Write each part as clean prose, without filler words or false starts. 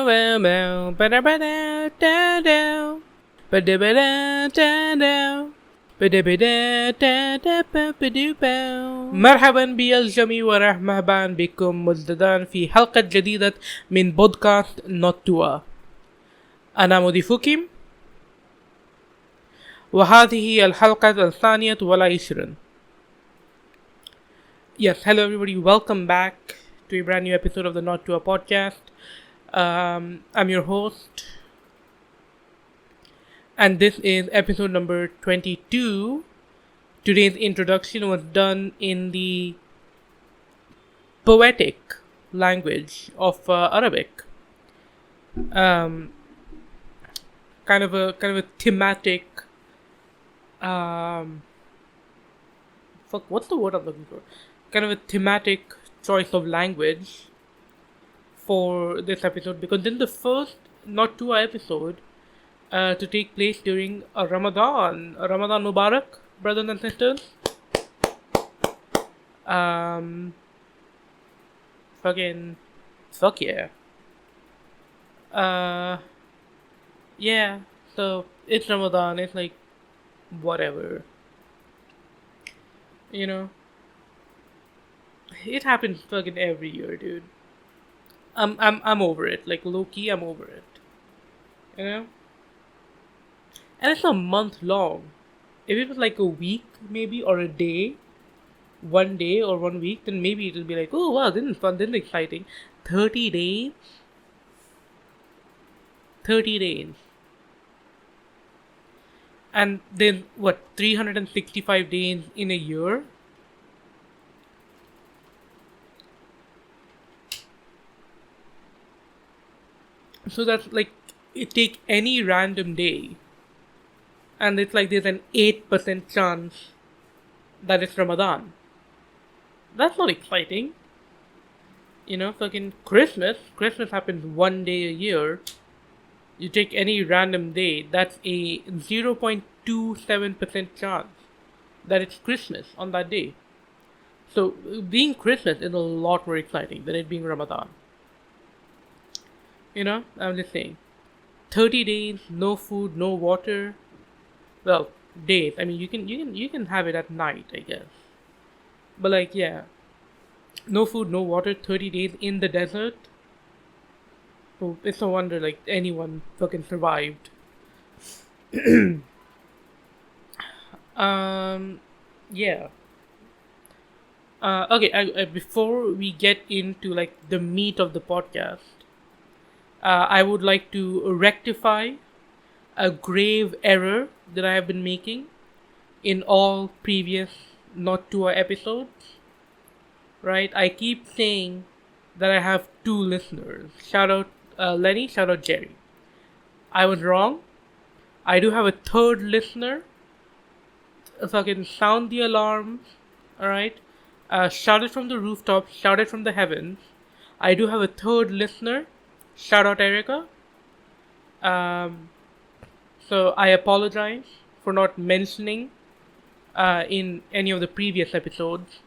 مرحبا بالجميع ورحمة بكم مجددا في حلقة جديدة من بودكاست Not Tuah. أنا مضيفكم وهذه الحلقة الثانية والعشرين. Yes, hello everybody, welcome back to a brand new episode of the Not Tuah podcast. I'm your host, and this is episode number 22. Today's introduction was done in the poetic language of Arabic. Kind of a thematic. What's the word I'm looking for? Kind of a thematic choice of language for this episode, because this is the first Not Tuah episode to take place during a Ramadan Mubarak, brothers and sisters. Fuck yeah. Yeah, so it's Ramadan, it's like, whatever. You know? It happens fucking every year, dude. I'm over it. Like, low-key, I'm over it. You know? And it's a month long. If it was like a week, maybe, or a day, 1 day or 1 week, then maybe it'll be like, oh wow, this is fun, this is exciting. 30 days? 30 days. And then, 365 days in a year? So that's like, it take any random day, and it's like there's an 8% chance that it's Ramadan. That's not exciting. You know, fucking Christmas happens 1 day a year. You take any random day, that's a 0.27% chance that it's Christmas on that day. So being Christmas is a lot more exciting than it being Ramadan. You know, I'm just saying. 30 days, no food, no water. Well, days. I mean, you can have it at night, I guess. But like, yeah, no food, no water, 30 days in the desert. So it's no wonder like anyone fucking survived. Yeah. Okay. Before we get into like the meat of the podcast, I would like to rectify a grave error that I have been making in all previous Not Tuah episodes. Right? I keep saying that I have 2 listeners. Shout out Lenny, shout out Jerry. I was wrong. I do have a 3rd listener. Fucking sound the alarms. Alright? Shout it from the rooftop, shout it from the heavens. I do have a 3rd listener. Shout out Erica. So I apologize for not mentioning in any of the previous episodes.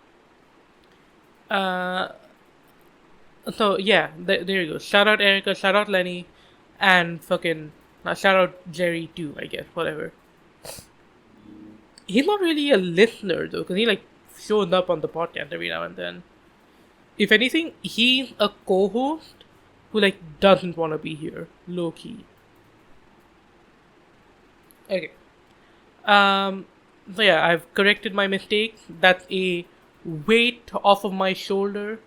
So yeah, there you go. Shout out Erica, shout out Lenny, and fucking shout out Jerry too, I guess, whatever. He's not really a listener though, because he like shows up on the podcast every now and then. If anything, he's a co-host who like doesn't want to be here, low key. Okay. So yeah, I've corrected my mistakes. That's a weight off of my shoulder.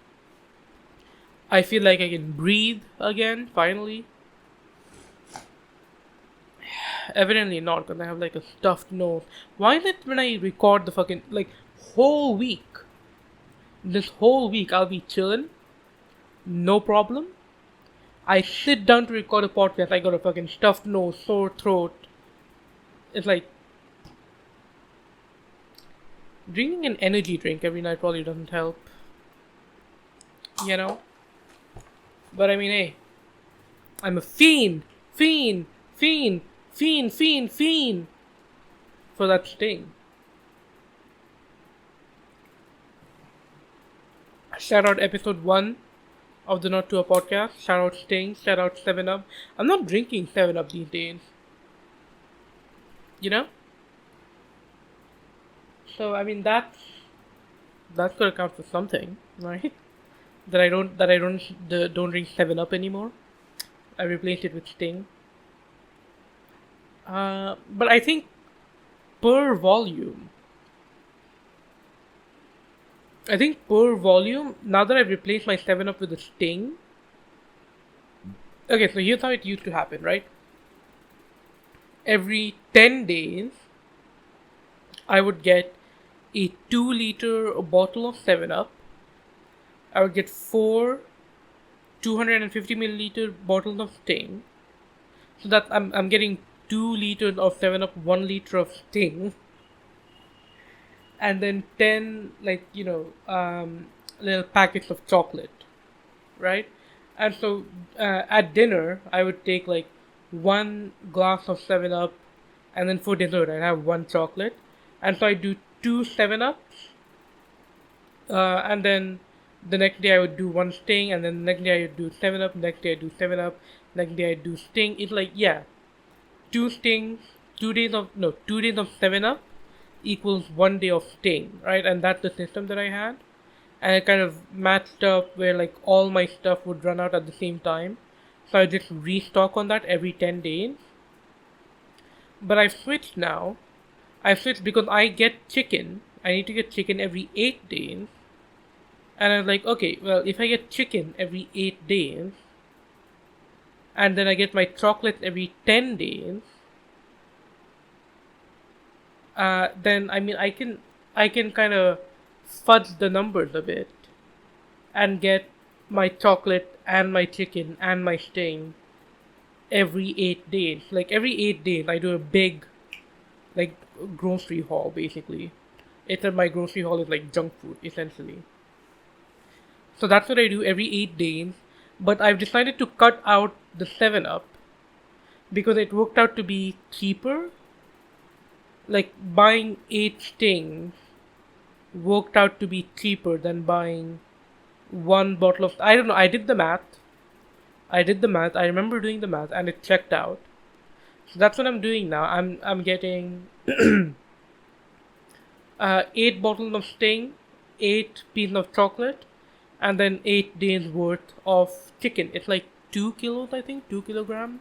I feel like I can breathe again, finally. Evidently not, because I have like a stuffed nose. Why is it when I record the fucking, like, whole week, this whole week I'll be chilling, no problem. I sit down to record a podcast, I got a fucking stuffed nose, sore throat. It's like, drinking an energy drink every night probably doesn't help. You know? But I mean, hey, I'm a fiend for that sting. Shout out episode 1 of the Not Tuah podcast. Shout out Sting, shout out 7 Up. I'm not drinking 7 Up these days, you know? So I mean that's gonna count for something, right? Don't drink 7 Up anymore. I replaced it with Sting. But I think per volume, now that I've replaced my 7 Up with a Sting. Okay, so here's how it used to happen, right? Every 10 days, I would get a 2-liter bottle of 7 Up. I would get 4 250 milliliter bottles of Sting. So that I'm getting 2 liters of 7 Up, 1 liter of Sting, and then 10 little packets of chocolate, right? And so at dinner I would take like 1 glass of 7 Up, and then for dessert I'd have 1 chocolate, and so I do 2 7 Ups, and then the next day I would do 1 Sting, and then the next day I would do 7 Up, next day I do 7 Up, next day I do Sting. It's like, yeah, 2 Stings, 2 days of 7 Up equals 1 day of Sting, right? And that's the system that I had, and it kind of matched up where like all my stuff would run out at the same time, so I just restock on that every 10 days. But I've switched now. I've switched because I get chicken. I need to get chicken every 8 days. And I was like, okay, well, if I get chicken every 8 days, and then I get my chocolate every 10 days, then I mean I can kind of fudge the numbers a bit and get my chocolate and my chicken and my Sting every 8 days. Like every 8 days, I do a big like grocery haul basically. It's that my grocery haul is like junk food essentially. So that's what I do every 8 days. But I've decided to cut out the 7 Up because it worked out to be cheaper. Like buying 8 Stings worked out to be cheaper than buying 1 bottle of. I don't know. I did the math. I remember doing the math, and it checked out. So that's what I'm doing now. I'm getting 8 bottles of Sting, 8 pieces of chocolate, and then 8 days worth of chicken. It's like 2 kilos, I think, 2 kilograms,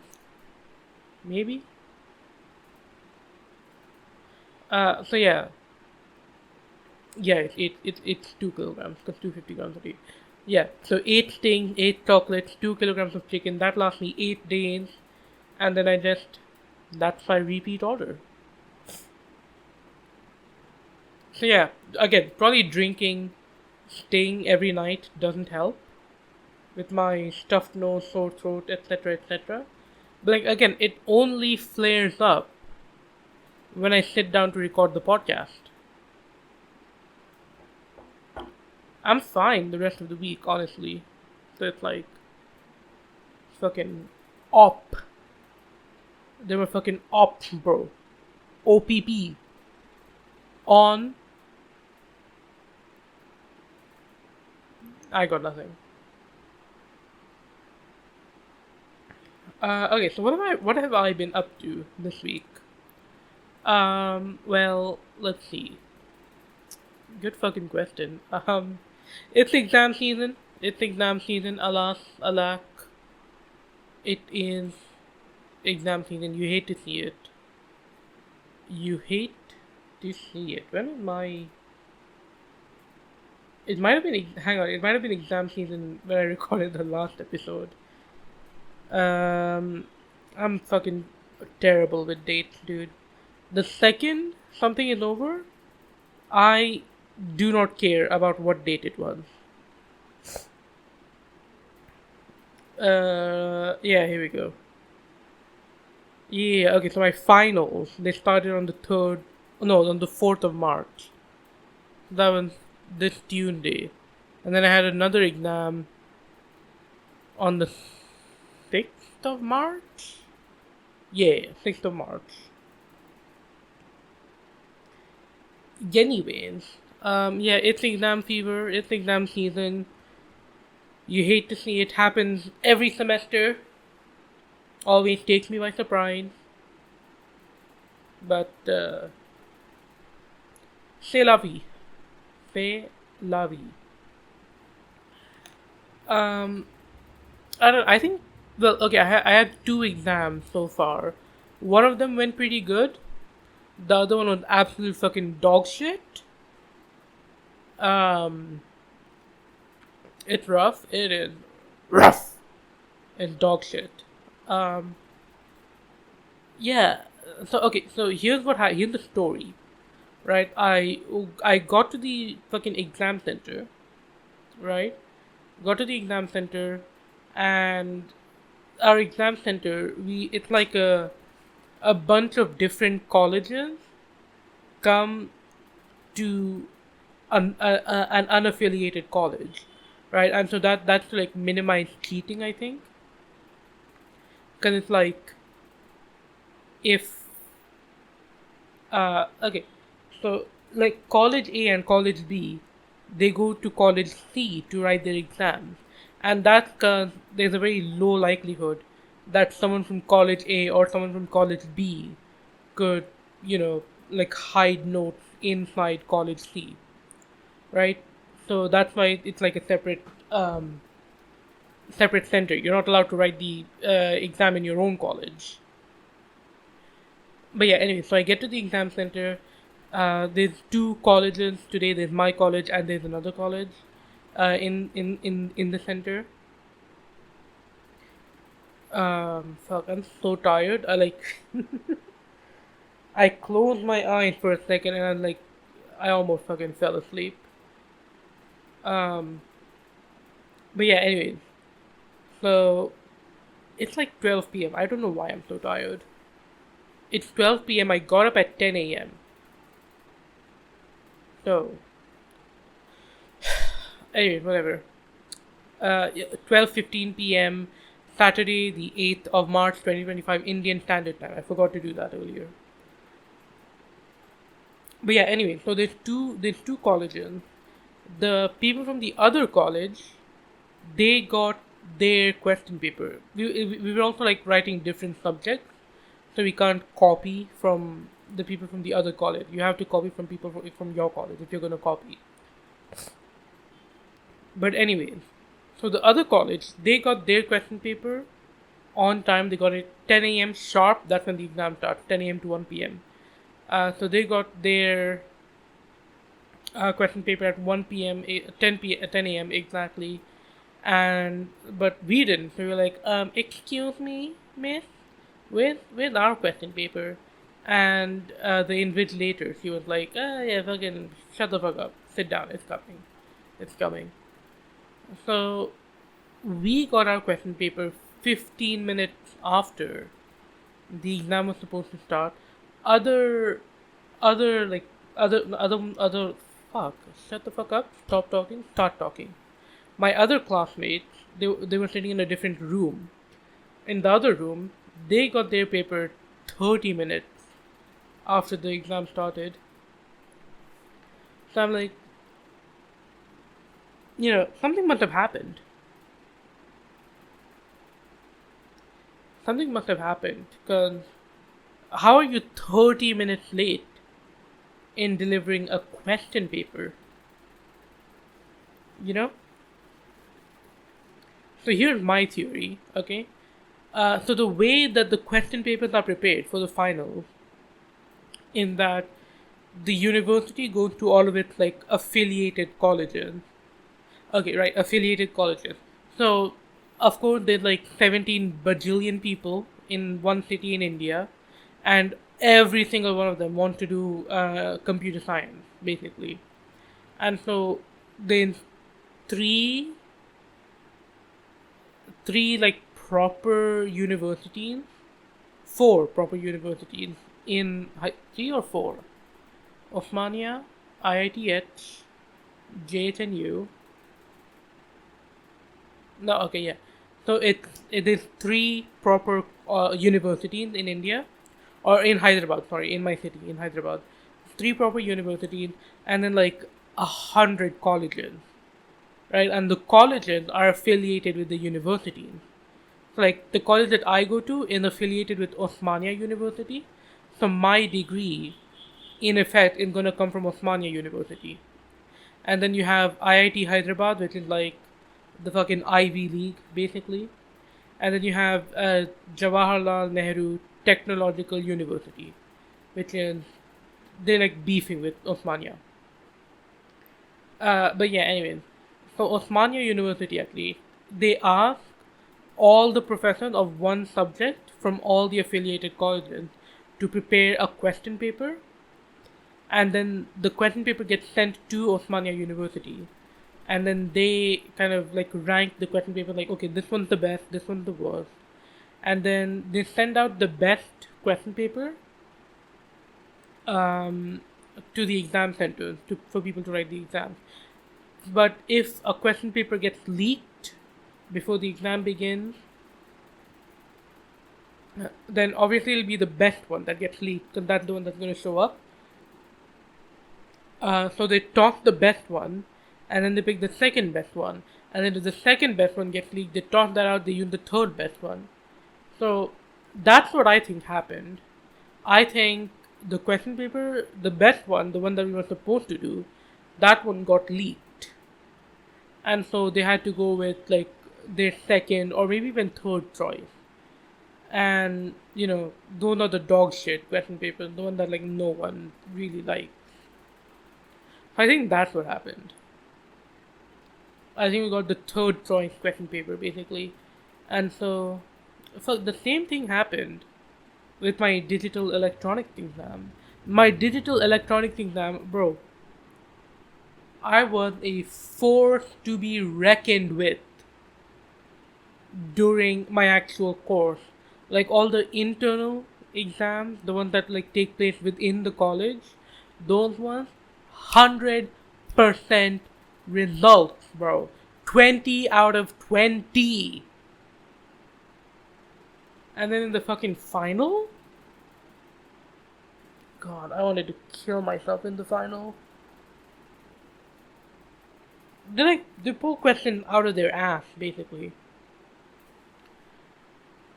maybe. So yeah, it's 2 kilograms because 250 grams a day. Yeah, so 8 Stings, 8 chocolates, 2 kilograms of chicken. That lasts me 8 days, and then that's my repeat order. So yeah, again, probably drinking Sting every night doesn't help with my stuffed nose, sore throat, etc., etc. But like again, it only flares up when I sit down to record the podcast. I'm fine the rest of the week, honestly. So it's like fucking op. They were fucking ops, bro. OPP on. I got nothing. Okay, so what have I been up to this week? Well, let's see. Good fucking question. It's exam season. Alas, alack. It is exam season. You hate to see it. You hate to see it. When is my? It might have been. Hang on. It might have been exam season when I recorded the last episode. Um, I'm fucking terrible with dates, dude. The second something is over, I do not care about what date it was. Yeah, here we go. Yeah, okay, so my finals, they started on the 3rd, no, on the 4th of March. That was this Tuesday. And then I had another exam on the 6th of March? Yeah, 6th of March. Anyways, yeah, it's exam fever, it's exam season. You hate to see it happens every semester. Always takes me by surprise. But c'est la vie. C'est la vie. Um, I don't. I think. Well, okay. I had two exams so far. One of them went pretty good. The other one was absolute fucking dog shit. Um, it's rough. It is rough and dog shit. Um, yeah. So okay. So here's the story. Right. I got to the fucking exam center. Right. Got to the exam center, and our exam center, we it's like a bunch of different colleges come to an unaffiliated college, right? And so that's to like minimize cheating, I think, because it's like if okay, so like college A and college B, they go to college C to write their exams, and that's because there's a very low likelihood that someone from college A or someone from college B could, like hide notes inside college C, right? So that's why it's like a separate center. You're not allowed to write the exam in your own college. But yeah, anyway, so I get to the exam center. There's two colleges today. There's my college and there's another college in the center. Fuck, I'm so tired. I closed my eyes for a second and I almost fucking fell asleep. Um, but yeah, anyways, so it's like 12 p.m. I don't know why I'm so tired. It's 12 p.m. I got up at 10 a.m. So, anyways, whatever. 12:15 p.m. Saturday, the 8th of March 2025, Indian Standard Time. I forgot to do that earlier. But yeah, anyway, so there's two colleges. The people from the other college, they got their question paper. We were also like writing different subjects, so we can't copy from the people from the other college. You have to copy from people from your college if you're gonna copy. But anyways, so the other college, they got their question paper on time. They got it 10 a.m. sharp. That's when the exam starts, 10 a.m. to 1 p.m. So they got their question paper at 1 p.m. 10 a.m. exactly, and but we didn't. So we were like, excuse me, miss, with our question paper, and the invigilator, she was like, yeah, fucking shut the fuck up, sit down, it's coming. So we got our question paper 15 minutes after the exam was supposed to start. Other, other like other fuck. Shut the fuck up. Stop talking. Start talking. My other classmates, they were sitting in a different room. In the other room, they got their paper 30 minutes after the exam started. So I'm like, something must have happened. Something must have happened because how are you 30 minutes late in delivering a question paper? You know? So here's my theory, okay? So the way that the question papers are prepared for the final, in that the university goes to all of its like affiliated colleges. Okay, right, affiliated colleges. So of course there's like 17 bajillion people in one city in India, and every single one of them want to do computer science, basically. And so then three three like proper universities, four proper universities in three or four: Osmania, IITH, JHNU. No, okay, yeah. So it is three proper universities in India, or in Hyderabad. Sorry, in my city, in Hyderabad, three proper universities, and then like 100 colleges, right? And the colleges are affiliated with the universities. So, like the college that I go to is affiliated with Osmania University. So my degree, in effect, is gonna come from Osmania University. And then you have IIT Hyderabad, which is like the fucking Ivy League, basically. And then you have Jawaharlal Nehru Technological University, which is they're like beefing with Osmania. But yeah, anyway, so Osmania University actually they ask all the professors of one subject from all the affiliated colleges to prepare a question paper, and then the question paper gets sent to Osmania University, and then they kind of like rank the question paper like, okay, this one's the best, this one's the worst, and then they send out the best question paper um, to the exam centers for people to write the exams. But if a question paper gets leaked before the exam begins, then obviously it'll be the best one that gets leaked because that's the one that's going to show up. So they toss the best one, and then they pick the second best one, and then if the second best one gets leaked, they toss that out. They use the third best one. So that's what I think happened. I think the question paper, the best one, the one that we were supposed to do, that one got leaked, and so they had to go with like their second or maybe even third choice. And those are the dog shit question papers, the one that like no one really likes. I think that's what happened. I think we got the third choice question paper basically, and so the same thing happened with my digital electronics exam. My digital electronics exam, bro, I was a force to be reckoned with during my actual course. Like all the internal exams, the ones that like take place within the college, those ones, 100% results, bro. 20 out of 20. And then in the fucking final, God, I wanted to kill myself in the final. They pull questions out of their ass, basically.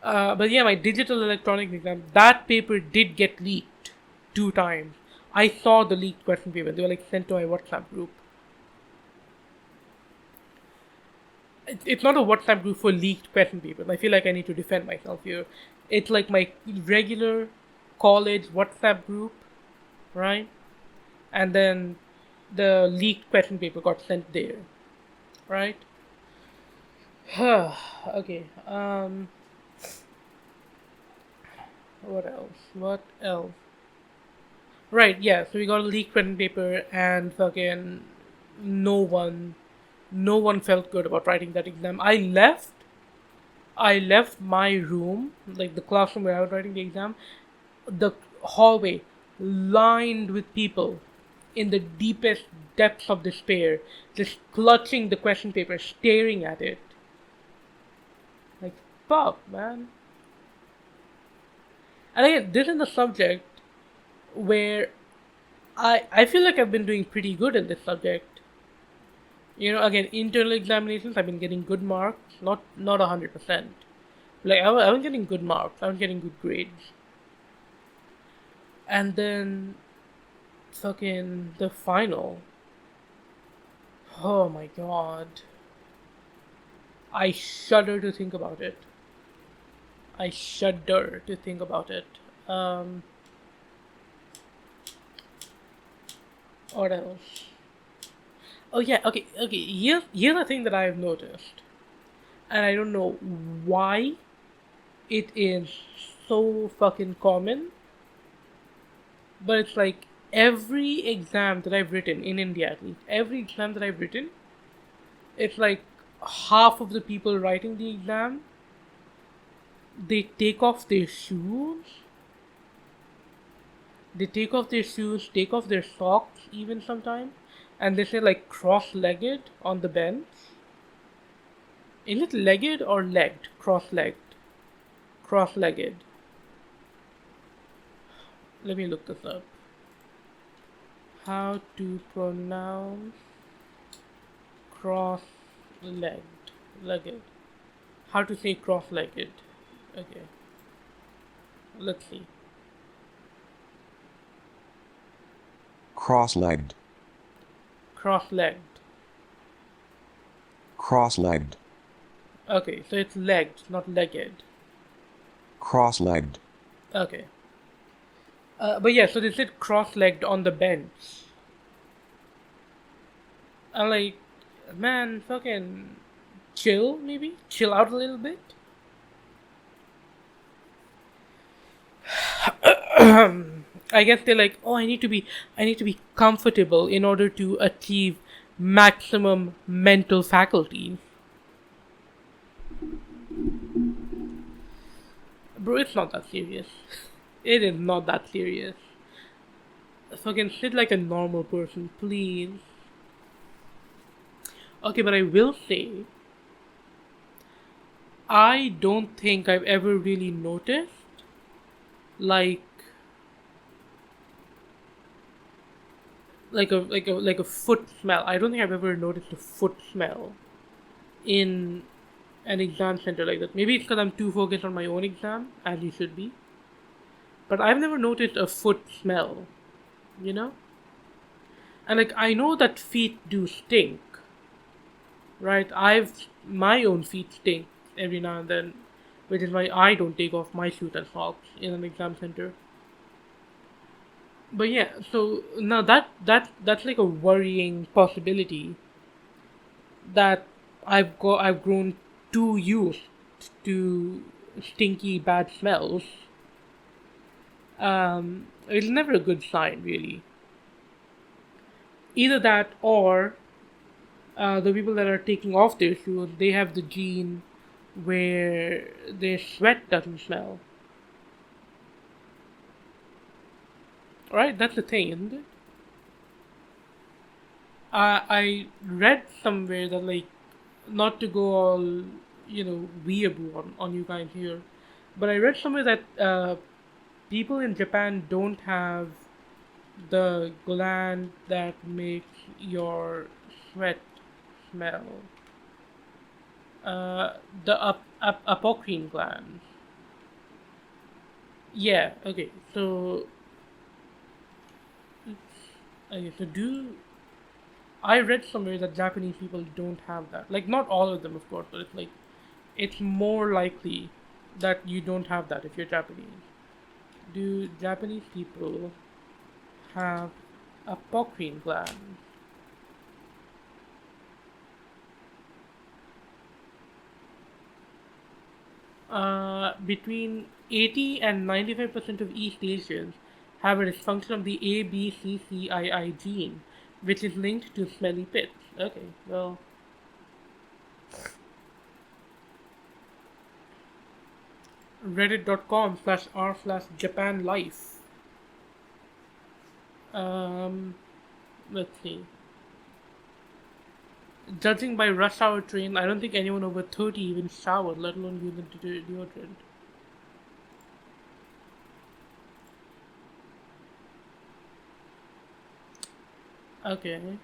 But yeah, my digital electronics exam, that paper did get leaked 2 times. I saw the leaked question paper. They were like sent to my WhatsApp group. It's not a WhatsApp group for leaked question papers. I feel like I need to defend myself here. It's like my regular college WhatsApp group, right? And then the leaked question paper got sent there, right? Okay. What else? What else? Right. Yeah. So we got a leaked question paper, and fucking no one, no one felt good about writing that exam. I left my room, like the classroom where I was writing the exam, the hallway lined with people in the deepest depths of despair, just clutching the question paper, staring at it. Like, fuck, man. And again, this is a subject where I feel like I've been doing pretty good in this subject. Again, internal examinations, I've been getting good marks, not 100%. Like, I was getting good marks, I was getting good grades. And then, fucking, the final. Oh my god. I shudder to think about it. I shudder to think about it. What else? Oh yeah, okay. Here's a thing that I've noticed, and I don't know why it is so fucking common, but it's like every exam that I've written in India, at least every exam that I've written, it's like half of the people writing the exam, they take off their shoes. They take off their shoes, take off their socks, even sometimes, and they say like cross-legged on the bench. Is it legged or legged? Cross-legged. Cross-legged. Let me look this up. How to pronounce cross Legged. Legged. How to say cross-legged? Okay, let's see. cross-legged, Cross-legged. cross-legged, Okay, so it's legged, not legged. cross-legged, Okay. But yeah, so they sit cross-legged on the bench. I'm like, man, fucking chill, maybe? Chill out a little bit? I guess they're like, oh, I need to be comfortable in order to achieve maximum mental faculty. Bro, it's not that serious. It is not that serious. Fucking sit like a normal person, please. Okay, but I will say, I don't think I've ever really noticed, like, like a foot smell. I don't think I've ever noticed a foot smell in an exam center like that. Maybe it's because I'm too focused on my own exam, as you should be. But I've never noticed a foot smell, you know? And like I know that feet do stink, right? I've my own feet stink every now and then, which is why I don't take off my shoes and socks in an exam center. But yeah, so now that's like a worrying possibility that I've grown too used to stinky bad smells. It's never a good sign, really. Either that or the people that are taking off their shoes, they have the gene where their sweat doesn't smell. Right? That's the thing, isn't it? I read somewhere that like, not to go all weeaboo on you guys here, but I read somewhere that people in Japan don't have the gland that makes your sweat smell. The apocrine gland. Yeah. Okay. So okay. So do I read somewhere that Japanese people don't have that. Like not all of them, of course, but it's like it's more likely that you don't have that if you're Japanese. Do Japanese people have apocrine gland? Between 80 and 95% of East Asians have a dysfunction of the ABCCII gene, which is linked to smelly pits. Okay, well, reddit.com/r/Japan Life. Um, let's see. Judging by rush hour train, I don't think anyone over 30 even showered, let alone use deodorant. Okay.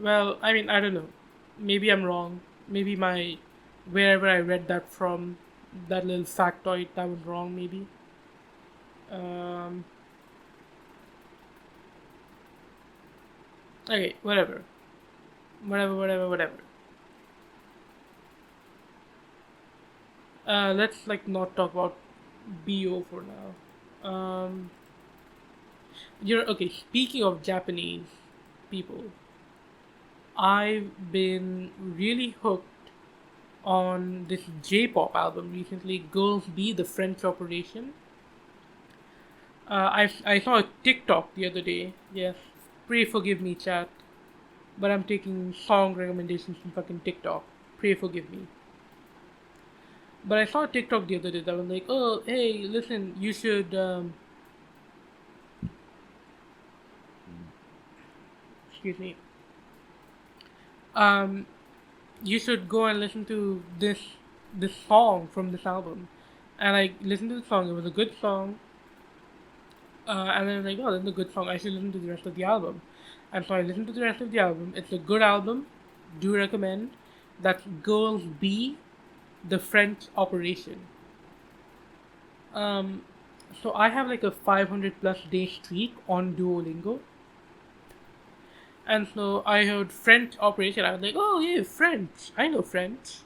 Well, I mean, I don't know. Maybe I'm wrong. Maybe my wherever I read that from, that little factoid, that was wrong. Maybe. Um. Okay. Whatever. Whatever. Whatever. Whatever. Let's like not talk about bo for now. You're okay. Speaking of Japanese people, I've been really hooked on this J-pop album recently. Girls Be the French Operation. I saw a TikTok the other day. Yes, pray forgive me, chat. But I'm taking song recommendations from fucking TikTok. Pray forgive me. But I saw a TikTok the other day that was like, oh, hey, listen, you should, excuse me, um, you should go and listen to this song from this album. And I listened to the song. It was a good song. And then I was like, oh, that's a good song. I should listen to the rest of the album. And so I listened to the rest of the album. It's a good album. Do recommend. That's Girls B, the French Operation. Um, so I have like a 500 plus day streak on Duolingo. And so I heard French Operation. I was like, oh yeah, French. I know French.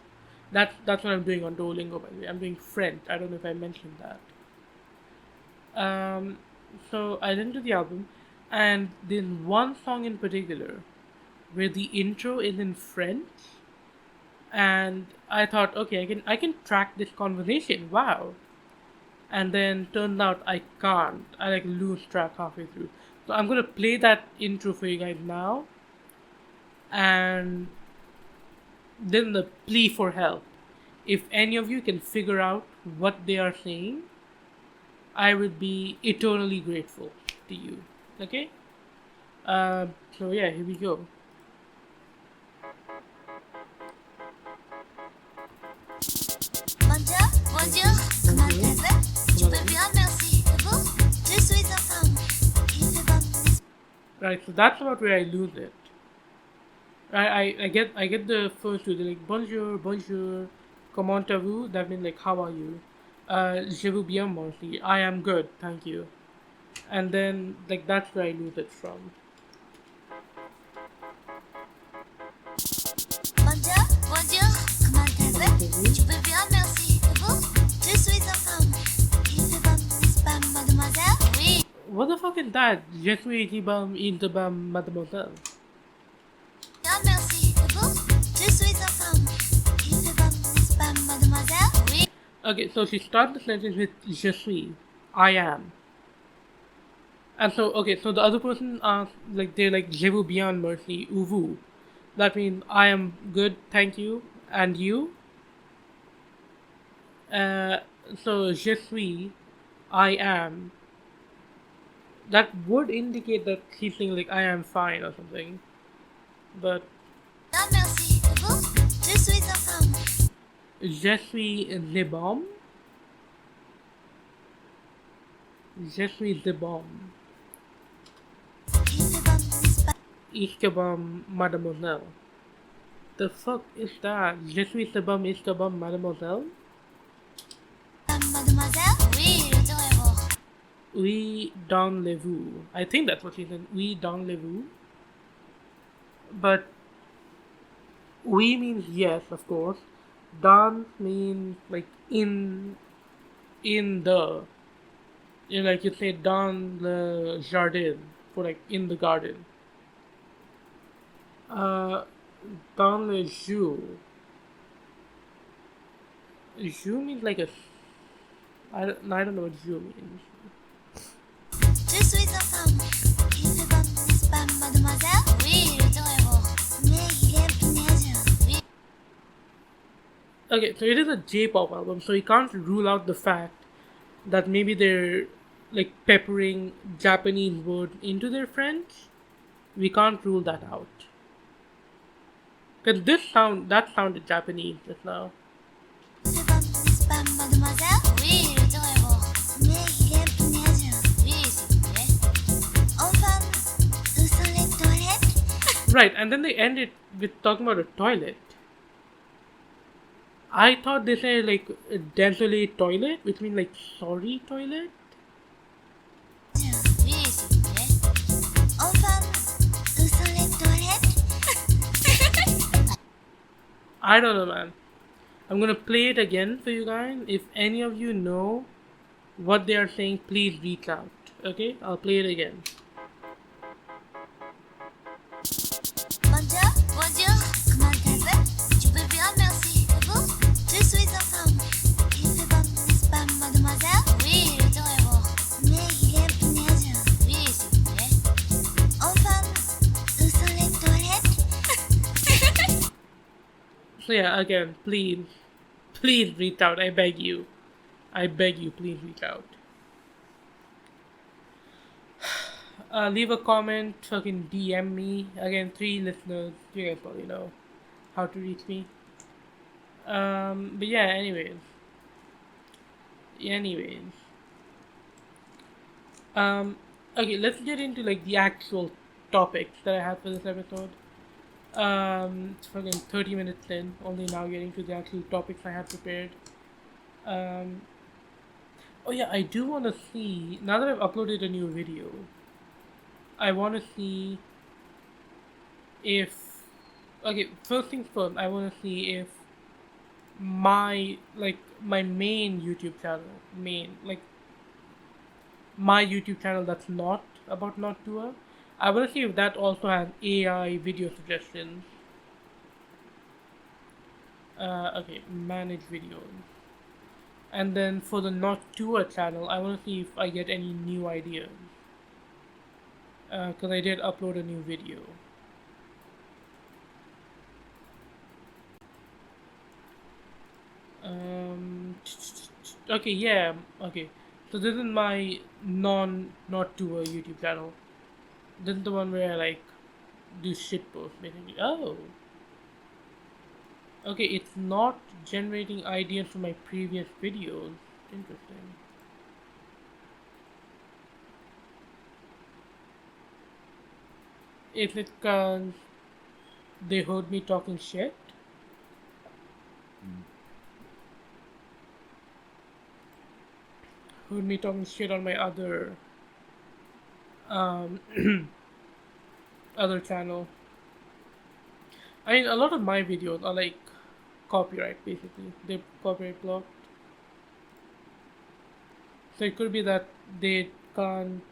That's what I'm doing on Duolingo, by the way. I'm doing French. I don't know if I mentioned that. Um, so I listened to the album, and there's one song in particular where the intro is in French, and I thought, okay, I can track this conversation. Wow. And then turned out I can't. I like lose track halfway through. So I'm gonna play that intro for you guys now, and then the plea for help. If any of you can figure out what they are saying, I would be eternally grateful to you. Okay? So yeah, here we go. Bonjour, bonjour, comment allez-vous? Je vais bien, merci. Et vous? Je suis en forme. Il fait bon, n'est-ce Right, so that's about where I lose it. I get the first two. They're like bonjour, bonjour, comment allez-vous? That means like how are you? Je vais bien, merci. I am good, thank you. And then like that's where I lose it from. Bonjour, bonjour, comment allez-vous? Je vais bien, merci. Et vous? Je suis en forme. Il fait bon, n'est-ce pas, mademoiselle? Oui. What the fuck is that? Je suis intibam mademoiselle. Bien, merci. Et vous? Je suis en forme. Il fait bon, n'est-ce pas, mademoiselle? Oui. Okay, so she starts the sentence with je suis, I am. And so, okay, so the other person like they're like je vous bien merci, ou vous. That means I am good, thank you, and you. Uh, so je suis, I am. That would indicate that she's saying like I am fine or something, but Bien, merci. Et vous? Je suis en forme. je suis the bomb. Je suis the bomb. Il fait bon, n'est-ce pas? Iskabam mademoiselle. The fuck is that? Je suis the bomb, iskabam mademoiselle. Mademoiselle? Oui, le tour est beau. Oui, dans le vous. I think that's what she said. Oui, dans le vous. But oui means yes, of course. Dans means like in the. You know, like you say dans le jardin for like in the garden. Dans le jus. Jus means like a. I don't know what jus means. Je suis en forme. Il fait bon, n'est-ce pas, mademoiselle? Oui, le tour est beau. Mais il est neige. Oui. Okay, so it is a J-pop album, so you can't rule out the fact that maybe they're like peppering Japanese words into their French. We can't rule that out. Cause that sounded Japanese just now. Il fait bon, n'est-ce pas, mademoiselle? Oui, le tour est beau. Mais il est neige. Oui, s'il vous plaît. Enfin, où sont les toilettes? Right, and then they end it with talking about a toilet. I thought they said like a désolé toilet, which means like sorry toilet. Oui, s'il vous plaît. Enfin, où sont les toilettes? I don't know, man. I'm gonna play it again for you guys. If any of you know what they are saying, please reach out. Okay, I'll play it again. Bonjour, bonjour, comment allez-vous? Je vais bien, merci. Et vous? Je suis en forme. Il fait bon, n'est-ce pas, mademoiselle? Oui, le tour est beau. Mais il est neige. Oui, s'il vous plaît. Enfin, où sont les toilettes? So yeah, again, please reach out. I beg you, please reach out. Leave a comment, fucking DM me. Again, 3 listeners. You guys probably know how to reach me. But yeah, anyways. Okay, let's get into like the actual topics that I had for this episode. It's fucking 30 minutes in. Only now getting to the actual topics I had prepared. Um, oh yeah, I do want to see. Now that I've uploaded a new video, I want to see if. Okay, first things first. I want to see if my main YouTube channel, my YouTube channel that's not about Not Tuah. I want to see if that also has AI video suggestions. Okay, manage videos. And then for the Not Tuah channel, I want to see if I get any new ideas. Because I did upload a new video. Okay, yeah, okay. So this is my Not Tuah YouTube channel. This is the one where I like do shit posts basically. Oh. Okay, it's not generating ideas from my previous videos. Interesting. Is it cause they heard me talking shit? Heard me talking shit on my other um other channel. I mean, a lot of my videos are like copyright basically. They're copyright blocked. So it could be that they can't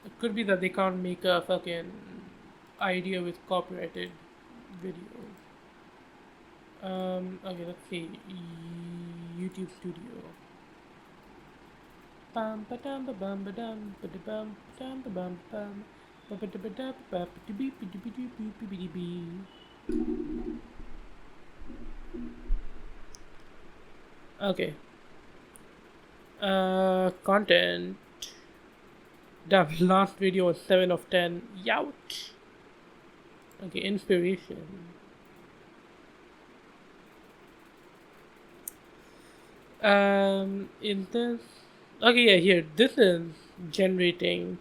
it could be that they can't make a fucking idea with copyrighted videos. Okay, let's see. YouTube Studio. Bum ba dum ba bum ba dum ba da bum dum ba bum bum ba ba da ba da ba ba da beep ba da ba doo beep ba da bee. Okay. Content. The last video was 7 of 10. Youch. Okay, inspiration. In this. Okay, yeah, here. This is generating.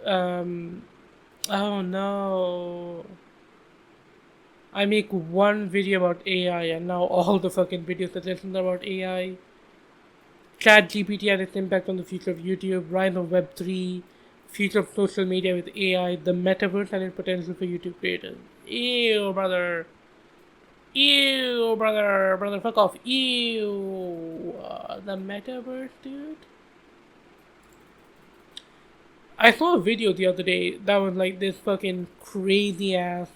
Oh no. I make one video about AI and now all the fucking video suggestions are about AI. ChatGPT and its impact on the future of YouTube, rise of Web3, future of social media with AI, the metaverse and its potential for YouTube creators. Ew, brother. Ew, brother. Brother, fuck off. Ew. The metaverse, dude? I saw a video the other day that was like this fucking crazy ass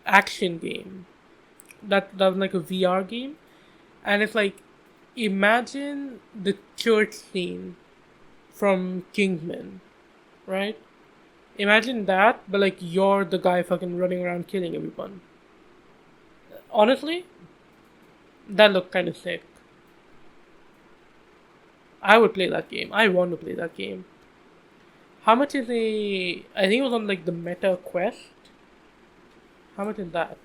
action game. That was like a VR game. And it's like, imagine the church scene from Kingsman, right? Imagine that, but like you're the guy fucking running around killing everyone. Honestly, that looked kind of sick. I would play that game. I want to play that game. How much is a... I think it was on like the Meta Quest. How much is that?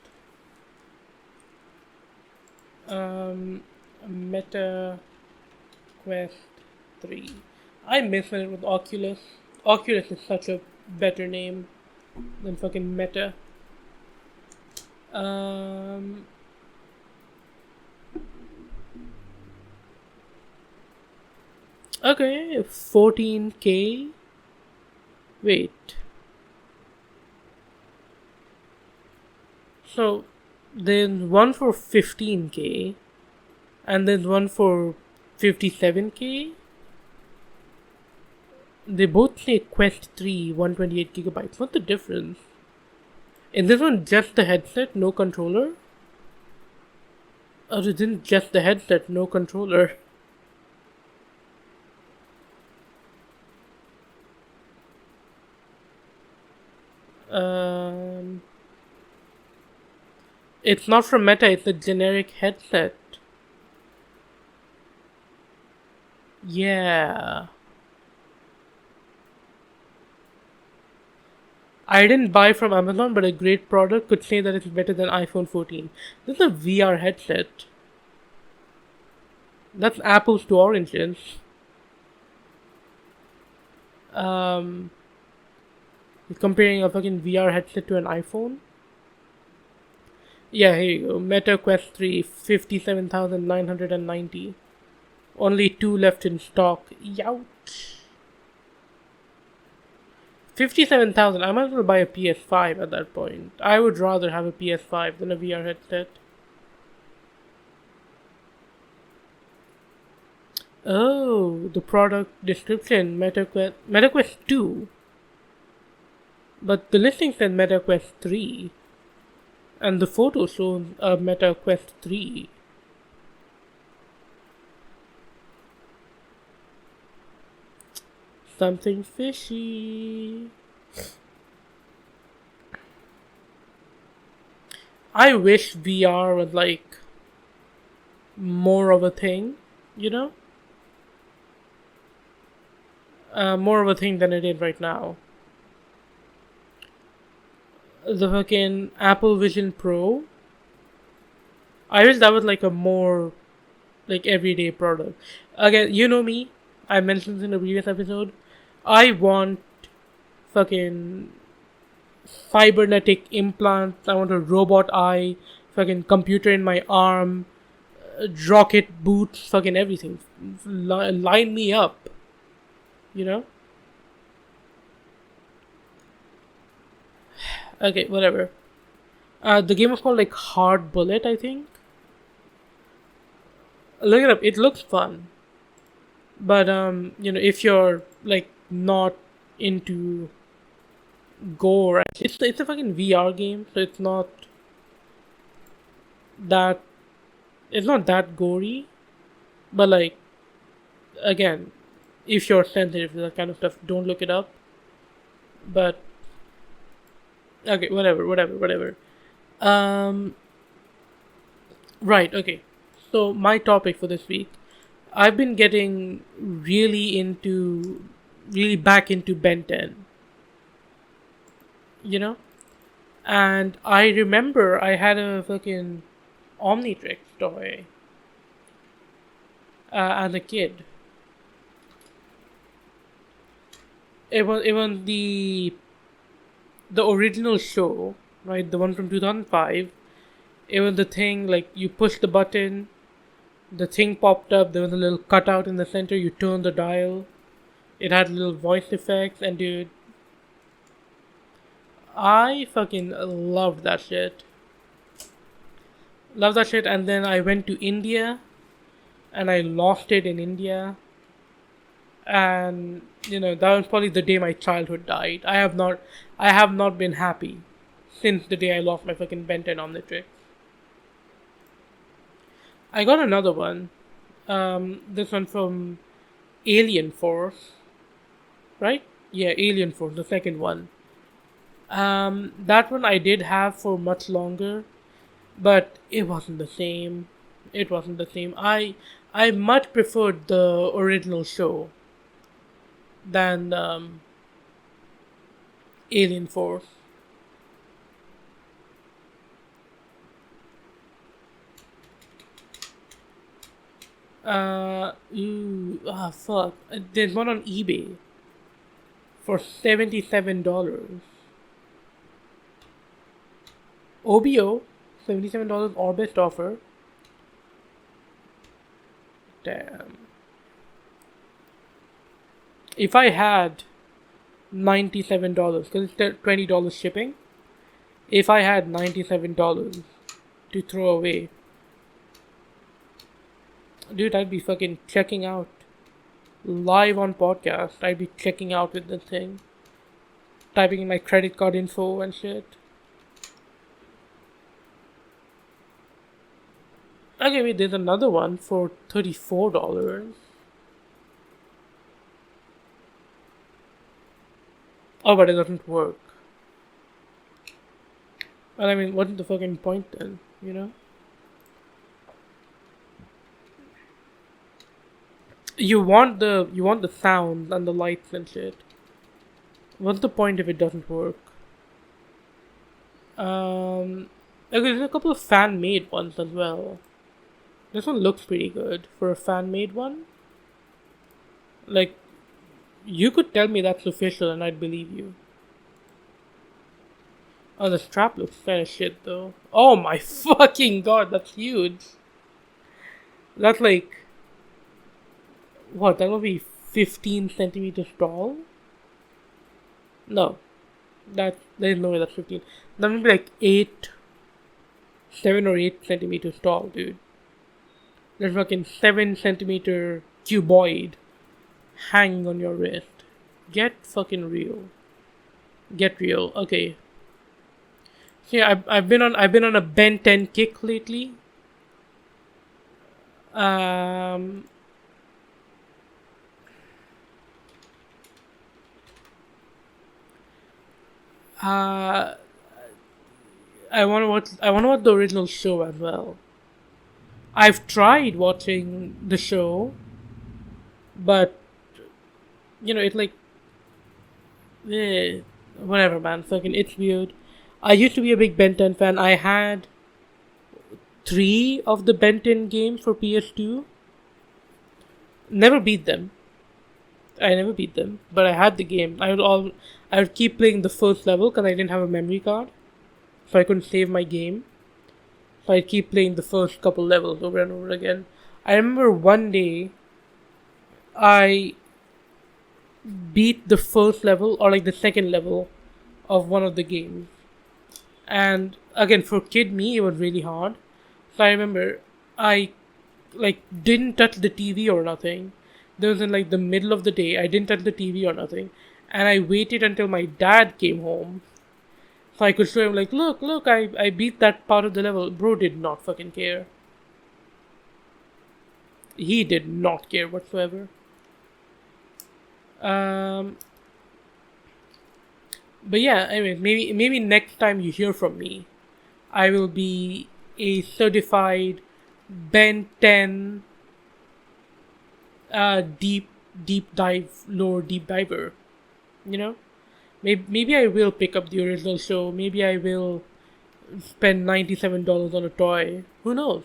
Meta Quest 3. I miss when it was Oculus. Oculus is such a better name than fucking Meta. Okay, 14K. Wait. So, there's one for 15K, and there's one for 57K. They both say Quest 3, 128GB. What's the difference? Is this one just the headset, no controller? Or is it just the headset, no controller? It's not from Meta, it's a generic headset. Yeah. I didn't buy from Amazon, but a great product could say that it's better than iPhone 14. This is a VR headset. That's apples to oranges. Um, comparing a fucking VR headset to an iPhone. Yeah, here you go. Meta Quest 3, 57,990. Only 2 left in stock. Youch. 57,000. I might as well buy a PS5 at that point. I would rather have a PS5 than a VR headset. Oh, the product description, MetaQuest 2. But the listing said MetaQuest 3. And the photo shows a MetaQuest 3. Something fishy. I wish VR was like more of a thing, you know? More of a thing than it is right now. The fucking Apple Vision Pro. I wish that was like a more like everyday product. Again, you know me. I mentioned this in a previous episode. I want fucking cybernetic implants. I want a robot eye, fucking computer in my arm, rocket boots, fucking everything. Line me up. You know? Okay, whatever. The game was called like Hard Bullet, I think. Look it up. It looks fun. But if you're like not into gore, it's a fucking VR game, so it's not that gory. But like again, if you're sensitive to that kind of stuff, don't look it up. But okay, whatever. Right, okay. So my topic for this week, I've been getting really back into Ben 10. You know? And I remember I had a fucking Omnitrix toy as a kid. It was the original show, right? The one from 2005. It was the thing like you push the button, the thing popped up. There was a little cutout in the center. You turn the dial. It had little voice effects, and dude, I fucking loved that shit. Love that shit. And then I went to India, and I lost it in India. And that was probably the day my childhood died. I have not been happy since the day I lost my fucking Ben 10 Omnitrix. I got another one. This one from Alien Force, right? Yeah, Alien Force, the second one. That one I did have for much longer, but it wasn't the same. I much preferred the original show than Alien Force. Fuck. There's one on eBay for $77. OBO, $77 or best offer. Damn. If I had $97, because it's $20 shipping, if I had $97 to throw away, dude, I'd be fucking checking out live on podcast. I'd be checking out with the thing, typing in my credit card info and shit. Okay, wait, there's another one for $34. Oh, but it doesn't work. Well, I mean, what's the fucking point then, You want the sound and the lights and shit. What's the point if it doesn't work? Okay, there's a couple of fan-made ones as well. This one looks pretty good for a fan-made one. Like, You could tell me that's official and I'd believe you. Oh, the strap looks kind of shit though. Oh my fucking god, that's huge. That's like, what, that would be 15 centimeters tall? No. There's no way that's 15. That would be like 7 or 8 centimeters tall, dude. There's fucking 7 centimeter cuboid hanging on your wrist. Get fucking real. Get real. Okay. So yeah, I've been on a Ben 10 kick lately. Um. I want to watch the original show as well. I've tried watching the show, but it's like, whatever, man. Fucking, it's weird. I used to be a big Ben 10 fan. I had 3 of the Ben 10 games for PS2. Never beat them. But I had the game. I would keep playing the first level because I didn't have a memory card, so I couldn't save my game. So I'd keep playing the first couple levels over and over again. I remember one day I beat the first level or like the second level of one of the games. And again, for kid me, it was really hard. So I remember I like didn't touch the TV or nothing. There was in like the middle of the day. I didn't touch the TV or nothing. And I waited until my dad came home so I could show him, like, look, I beat that part of the level. Bro did not fucking care. He did not care whatsoever. But yeah, anyway, maybe next time you hear from me, I will be a certified Ben 10 deep diver. Maybe I will pick up the original show. Maybe I will spend $97 on a toy. Who knows?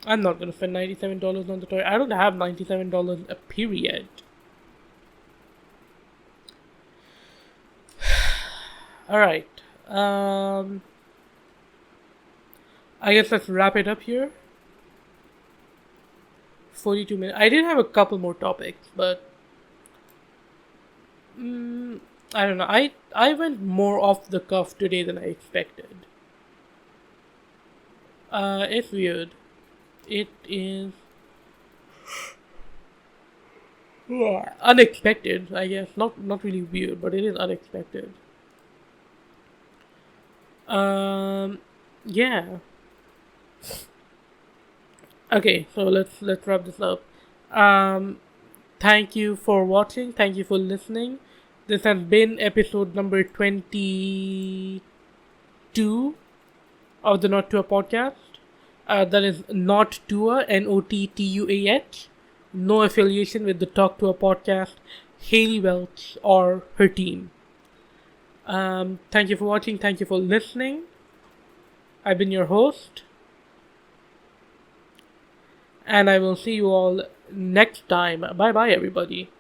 I'm not gonna spend $97 on the toy. I don't have $97 a period. Alright. I guess let's wrap it up here. 42 minutes. I did have a couple more topics, but I don't know. I went more off the cuff today than I expected. It's weird. It is unexpected, I guess. Not really weird, but it is unexpected. Yeah. Okay, so let's wrap this up. Thank you for watching. Thank you for listening. This has been episode number 22 of the Not Tuah podcast. That is Not Tuah, Nottuah. No affiliation with the Talk to a podcast, Haley Welch, or her team. Thank you for watching. Thank you for listening. I've been your host. And I will see you all next time. Bye bye, everybody.